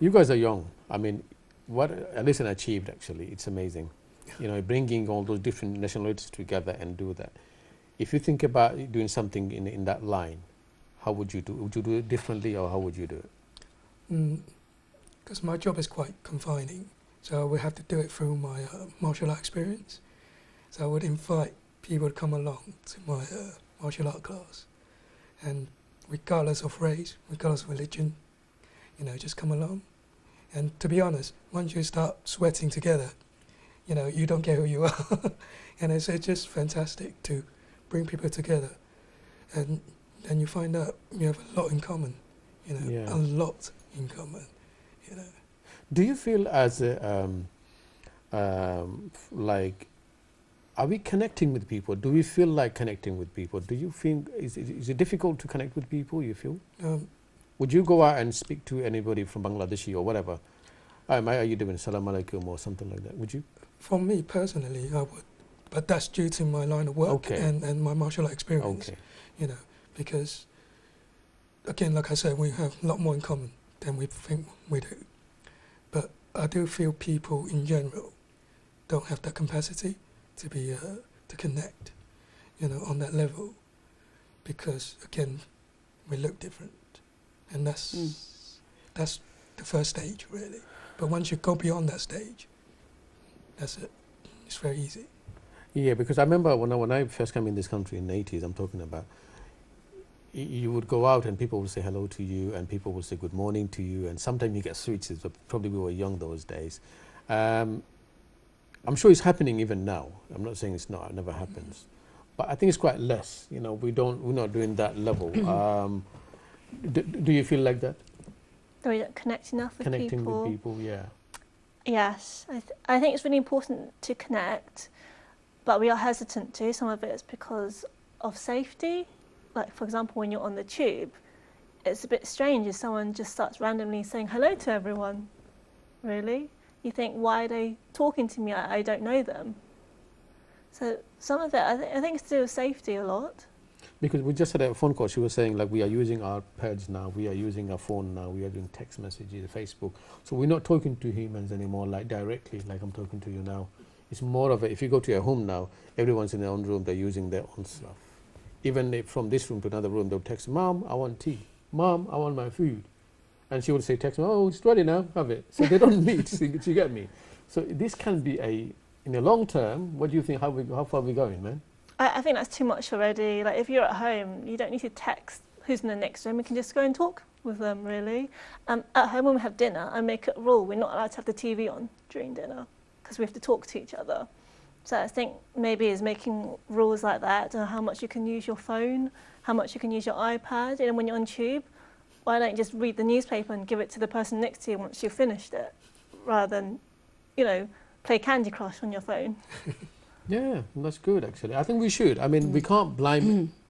You guys are young. I mean, what Alison achieved, actually, it's amazing. You know, bringing all those different nationalities together and do that. If you think about doing something in that line, how would you do? Would you do it differently, or how would you do it? Because my job is quite confining, so I would have to do it through my martial art experience. So I would invite people to come along to my martial art class, and regardless of race, regardless of religion, you know, just come along. And to be honest, once you start sweating together, you know, you don't care who you are. And it's just fantastic to bring people together. And then you find out you have a lot in common, you know, Yeah. a lot in common, you know. Do you feel as a, like, are we connecting with people? Do we feel like connecting with people? Do you think, is it difficult to connect with people, you feel? Would you go out and speak to anybody from Bangladeshi or whatever? Hi, mate, how you doing? Salam alaikum or something like that. Would you? For me personally, I would. But that's due to my line of work Okay. and my martial art experience, Okay. you know, because, again, like I said, we have a lot more in common than we think we do. But I do feel people in general don't have that capacity to be, to connect, you know, on that level. Because, again, we look different. And that's the first stage, really. But once you go beyond that stage, that's it. It's very easy. Yeah, because I remember when I first came in this country in the 80s, I'm talking about, you would go out and people would say hello to you and people would say good morning to you, and sometimes you get sweets, but probably we were young those days. I'm sure it's happening even now. I'm not saying it's not, it never happens. But I think it's quite less, you know, we're not doing that level. Do you feel like that? That we don't connect enough with Connecting people. with people, yeah. Yes, I think it's really important to connect, but we are hesitant to. Some of it is because of safety. Like, for example, when you're on the tube, it's a bit strange if someone just starts randomly saying hello to everyone. Really? You think, why are they talking to me? I don't know them. So some of it, I think it's to do with safety a lot. Because we just had a phone call, she was saying, like, we are using our pads now, we are using our phone now, we are doing text messages, Facebook. So we're not talking to humans anymore, like directly, like I'm talking to you now. It's more of a, if you go to your home now, everyone's in their own room, they're using their own stuff. Even if from this room to another room, they'll text, Mom, I want tea. Mom, I want my food. And she would say, text me, oh, it's ready now, have it. So they don't meet, so you get me. So this can be in the long term, what do you think, how far are we going, man? I think that's too much already. Like, if you're at home, you don't need to text who's in the next room. We can just go and talk with them, really. At home, when we have dinner, I make it a rule. We're not allowed to have the TV on during dinner because we have to talk to each other. So I think maybe is making rules like that, how much you can use your phone, how much you can use your iPad. And when you're on tube, why don't you just read the newspaper and give it to the person next to you once you've finished it, rather than, you know, play Candy Crush on your phone. Yeah, that's good, actually. I think we should. I mean, we can't blame